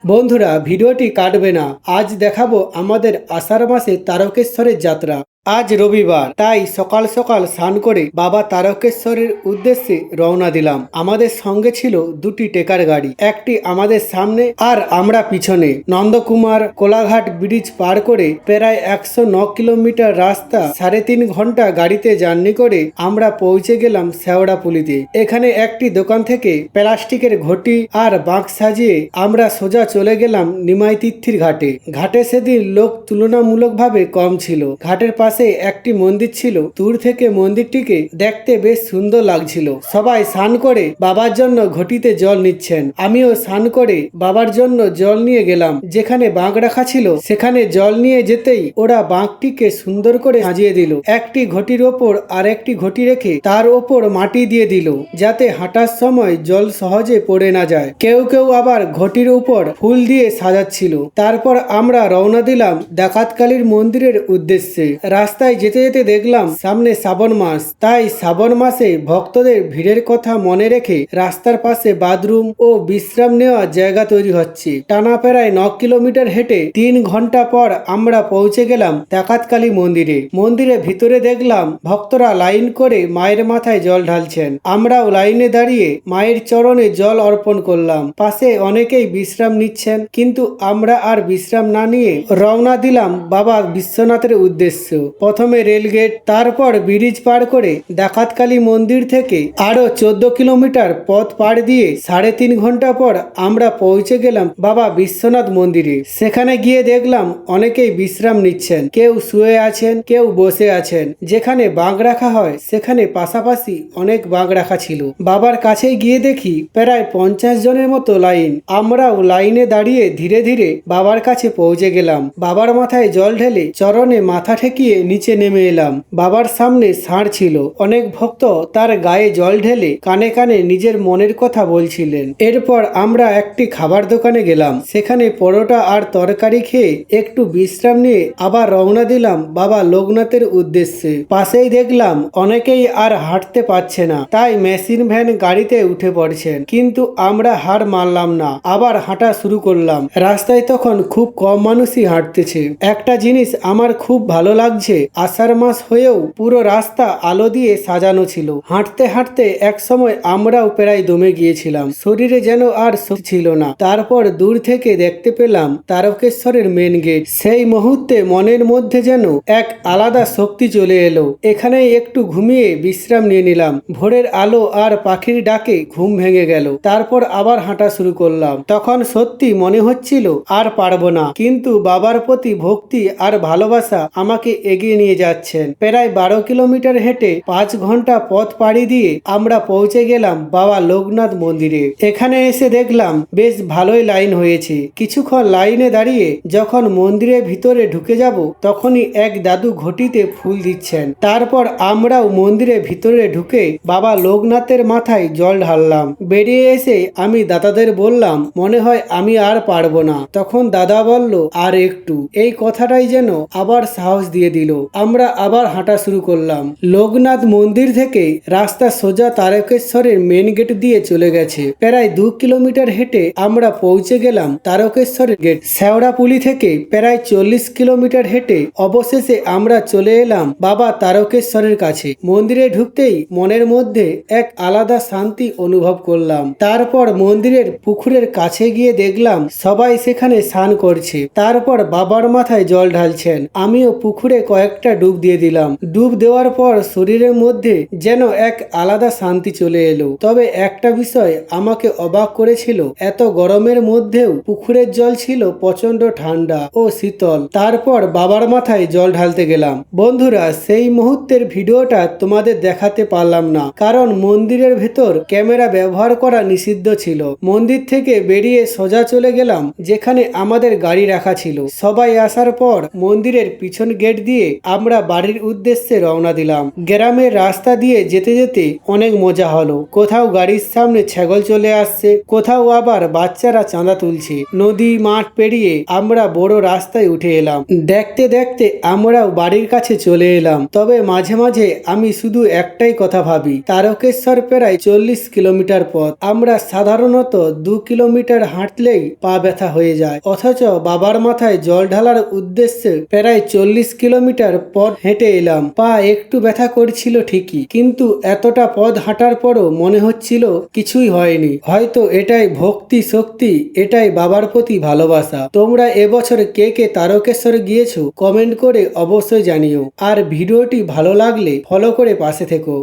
বন্ধুরা, ভিডিওটি কাটবে না। আজ দেখাবো আমাদের আষাঢ় মাসে তারকেশ্বরের যাত্রা। আজ রবিবার, তাই সকাল সকাল স্নান করে বাবা তারকেশ্বরের উদ্দেশ্যে রওনা দিলাম। আমাদের সঙ্গে ছিল দুটি টেকার গাড়ি, একটি আমাদের সামনে আর আমরা পিছনে। নন্দকুমার কোলাঘাট ব্রিজ পার করে প্রায় 109 কিলোমিটার রাস্তা 3.5 ঘন্টা গাড়িতে জার্নি করে আমরা পৌঁছে গেলাম শেওড়াপুলিতে। এখানে একটি দোকান থেকে প্লাস্টিকের ঘটি আর বাঁক সাজিয়ে আমরা সোজা চলে গেলাম নিমাই তীর্থের ঘাটে। ঘাটে সেদিন লোক তুলনামূলকভাবে কম ছিল। ঘাটের পাশে একটি মন্দির ছিল, দূর থেকে মন্দিরটিকে দেখতে বেশ সুন্দর লাগছিল। সবাই স্নান করে বাবার জন্য ঘটিতে জল নিচ্ছেন। আমিও স্নান করে বাবার জন্য জল নিয়ে গেলাম। যেখানে বাঁক রাখা ছিল সেখানে জল নিয়ে যেতেই ওরা বাঁকটিকে সুন্দর করে সাজিয়ে দিল। একটি ঘটির ওপর আর একটি ঘটি রেখে তার ওপর মাটি দিয়ে দিল, যাতে হাঁটার সময় জল সহজে পড়ে না যায়। কেউ কেউ আবার ঘটির উপর ফুল দিয়ে সাজাচ্ছিল। তারপর আমরা রওনা দিলাম ডাকাতকালীর মন্দিরের উদ্দেশ্যে। রাস্তায় যেতে যেতে দেখলাম সামনে শ্রাবণ মাস, তাই শ্রাবণ মাসে ভক্তদের ভিড়ের কথা মনে রেখে রাস্তার পাশে বাথরুম ও বিশ্রাম নেওয়ার জায়গা তৈরি হচ্ছে। টানা প্রায় 9 কিলোমিটার হেঁটে 3 ঘন্টা পর আমরা পৌঁছে গেলাম ডাকাতকালী মন্দিরে। মন্দিরের ভিতরে দেখলাম ভক্তরা লাইন করে মায়ের মাথায় জল ঢালছেন। আমরাও লাইনে দাঁড়িয়ে মায়ের চরণে জল অর্পণ করলাম। পাশে অনেকেই বিশ্রাম নিচ্ছেন, কিন্তু আমরা আর বিশ্রাম না নিয়ে রওনা দিলাম বাবা বিশ্বনাথের উদ্দেশ্য। প্রথমে রেলগেট, তারপর ব্রিজ পার করে ডাকাতকালী মন্দির থেকে আরো 14 কিলোমিটার পথ পাড় দিয়ে 3.5 ঘন্টা পর আমরা পৌঁছে গেলাম বাবা বিশ্বনাথ মন্দিরে। সেখানে গিয়ে দেখলাম অনেকেই বিশ্রাম নিচ্ছেন, কেউ শুয়ে আছেন, কেউ বসে আছেন। যেখানে বাঁক রাখা হয় সেখানে পাশাপাশি অনেক বাঁক রাখা ছিল। বাবার কাছে গিয়ে দেখি প্রায় 50 জনের মতো লাইন। আমরাও লাইনে দাঁড়িয়ে ধীরে ধীরে বাবার কাছে পৌঁছে গেলাম। বাবার মাথায় জল ঢেলে চরণে মাথা ঠেকিয়ে নিচে নেমে এলাম। বাবার সামনে ষাঁড় ছিল। অনেক ভক্ত তার গায়ে জল ঢেলে কানে কানে নিজের মনের কথা বলছিলেন। এরপর আমরা একটি খাবার দোকানে গেলাম। সেখানে পরোটা আর তরকারি খেয়ে একটু বিশ্রাম নিয়ে আবার রওনা দিলাম বাবা লোকনাথের উদ্দেশ্যে। পাশেই দেখলাম অনেকেই আর হাঁটতে পারছে না, তাই মেশিন ভ্যান গাড়িতে উঠে পড়ছেন। কিন্তু আমরা হার মানলাম না, আবার হাঁটা শুরু করলাম। রাস্তায় তখন খুব কম মানুষই হাঁটতেছে। একটা জিনিস আমার খুব ভালো লাগছে, আষাঢ় মাস হয়েও পুরো রাস্তা আলো দিয়ে সাজানো ছিল। হাঁটতে হাঁটতে এক সময় আমরাও প্রায় দমে গিয়েছিলাম, শরীরে যেন আর শক্তি ছিল না। তারপর দূর থেকে দেখতে পেলাম তারকেশ্বরের মেন গেট। সেই মুহূর্তে মনের মধ্যে যেন এক আলাদা শক্তি চলে এলো। এখানে একটু ঘুমিয়ে বিশ্রাম নিয়ে নিলাম। ভোরের আলো আর পাখির ডাকে ঘুম ভেঙে গেল। তারপর আবার হাঁটা শুরু করলাম। তখন সত্যি মনে হচ্ছিল আর পারবো না, কিন্তু বাবার প্রতি ভক্তি আর ভালোবাসা আমাকে এগিয়ে নিয়ে যাচ্ছেন। প্রায় 12 কিলোমিটার হেঁটে 5 ঘন্টা পথ পাড়ি দিয়ে আমরা পৌঁছে গেলাম বাবা লোকনাথ মন্দিরে। এখানে এসে দেখলাম বেশ ভালোই লাইন হয়েছে। কিছুক্ষণ লাইনে দাঁড়িয়ে যখন মন্দিরের ভিতরে ঢুকে যাব, তখনই এক দাদু ঘটিতে ফুল দিচ্ছেন। তারপর আমরাও মন্দিরের ভিতরে ঢুকে বাবা লোকনাথের মাথায় জল ঢাললাম। বেরিয়ে এসে আমি দাদাদের বললাম, মনে হয় আমি আর পারবো না। তখন দাদা বলল, আর একটু। এই কথাটাই যেন আবার সাহস দিয়ে দিল। আমরা আবার হাঁটা শুরু করলাম। লোকনাথ মন্দির থেকে রাস্তা সোজা তারকেশ্বরের মেন গেট দিয়ে চলে গেছে। প্রায় 2 কিলোমিটার হেঁটে আমরা পৌঁছে গেলাম তারকেশ্বরের গেট। শেওড়াপুলি থেকে প্রায় 40 কিলোমিটার হেঁটে অবশেষে আমরা চলে এলাম বাবা তারকেশ্বরের কাছে। মন্দিরে ঢুকতেই মনের মধ্যে এক আলাদা শান্তি অনুভব করলাম। তারপর মন্দিরের পুকুরের কাছে গিয়ে দেখলাম সবাই সেখানে স্নান করছে। তারপর বাবার মাথায় জল ঢালছেন। আমিও পুকুরে কয়েকটা ডুব দিয়ে দিলাম। ডুব দেওয়ার পর শরীরের মধ্যে যেন এক আলাদা শান্তি চলে এলো। তবে একটা বিষয় আমাকে অবাক করেছিল, এত গরমের মধ্যেও পুকুরের জল ছিল প্রচন্ড ঠান্ডা ও শীতল। তারপর বাবার মাথায় জল ঢালতে গেলাম। বন্ধুরা, সেই মুহূর্তের ভিডিওটা তোমাদের দেখাতে পারলাম না, কারণ মন্দিরের ভেতর ক্যামেরা ব্যবহার করা নিষিদ্ধ ছিল। মন্দির থেকে বেরিয়ে সোজা চলে গেলাম যেখানে আমাদের গাড়ি রাখা ছিল। সবাই আসার পর মন্দিরের পিছন গেট দিয়ে পেরিয়ে আমরা বাড়ির উদ্দেশ্যে রওনা দিলাম। গ্রামের রাস্তা দিয়ে যেতে যেতে অনেক মজা হলো। কোথাও গাড়ির সামনে ছাগল চলে আসছে, কোথাও আবার বাচ্চারা চাঁদা তুলছে। নদী মাঠ পেরিয়ে আমরা বড় রাস্তায় উঠে এলাম। দেখতে দেখতে আমরাও বাড়ির কাছে চলে এলাম। তবে মাঝে মাঝে আমি শুধু একটাই কথা ভাবি, তারকেশ্বর প্রায় 40 কিলোমিটার পথ। আমরা সাধারণত 2 কিলোমিটার হাঁটলেই পা ব্যথা হয়ে যায়, অথচ বাবার মাথায় জল ঢালার উদ্দেশ্যে প্রায় 40 কিলোমিটার পথ হেঁটে এলাম। পা একটু ব্যথা করছিল ঠিকই, কিন্তু এতটা পথ হাঁটার পরও মনে হচ্ছিল কিছুই হয়নি। হয়তো এটাই ভক্তি শক্তি, এটাই বাবার প্রতি ভালোবাসা। তোমরা এবছর কে কে তারকেশ্বর গিয়েছো কমেন্ট করে অবশ্যই জানিও। আর ভিডিওটি ভালো লাগলে ফলো করে পাশে থেকো।